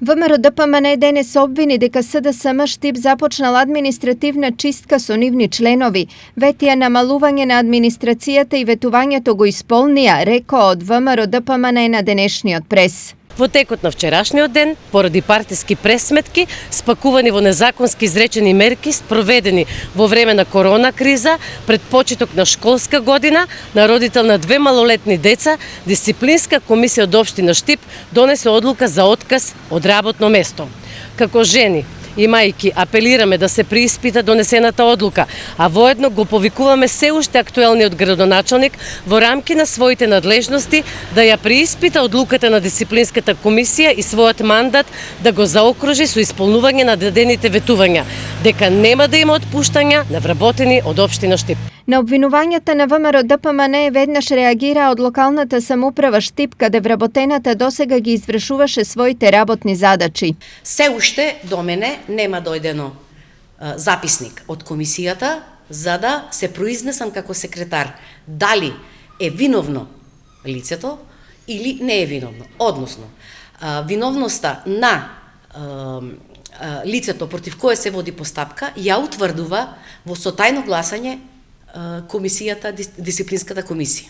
ВМРО ДПМН денес обвини дека СДСМ Штип започнала административна чистка со нивни членови. Ветија намалување на администрацијата и ветувањето го исполнија, рекоа од ВМРО ДПМН на денешниот прес. Во текот на вчерашниот ден, поради партиски пресметки, спакувани во незаконски изречени мерки, спроведени во време на корона криза, пред почеток на школска година, на родител на 2 малолетни деца, дисциплинска комисија од општина Штип донесе одлука за отказ од работно место. Како жени и мајки апелираме да се преиспита донесената одлука, а воедно го повикуваме се уште актуелниот градоначалник во рамки на своите надлежности да ја преиспита одлуката на дисциплинската комисија и својот мандат да го заокружи со исполнување на дадените ветувања, дека нема да има отпуштања на вработени од општина Штип. На обвинувањата на ВМРО ДПМН веднаш реагира од локалната самоуправа Штип, каде вработената досега ги извршуваше своите работни задачи. Се уште до мене нема дојдено записник од комисијата за да се произнесам како секретар дали е виновно лицето или не е виновно. Односно, виновноста на лицето против кое се води постапка ја утврдува во сотајно гласање комисијата, дисциплинската комисија.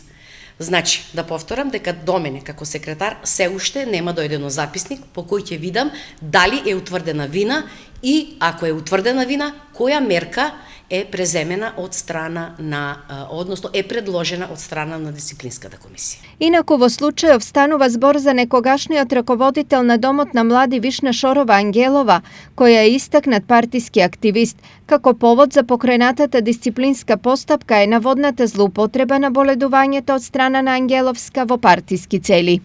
Значи, да повторам дека до мене како секретар се уште нема дојдено записник по кој ќе видам дали е утврдена вина и ако е утврдена вина, која мерка е преземена од страна на, односно е предложена од страна на дисциплинската комисија. Инаку во случајов станува збор за некогашниот раководител на Домот на млади Вишна Шорова Ангелова, која е истакнат партиски активист. Како повод за покренатата дисциплинска постапка е наводната злоупотреба на боледувањето од страна на Ангеловска во партиски цели.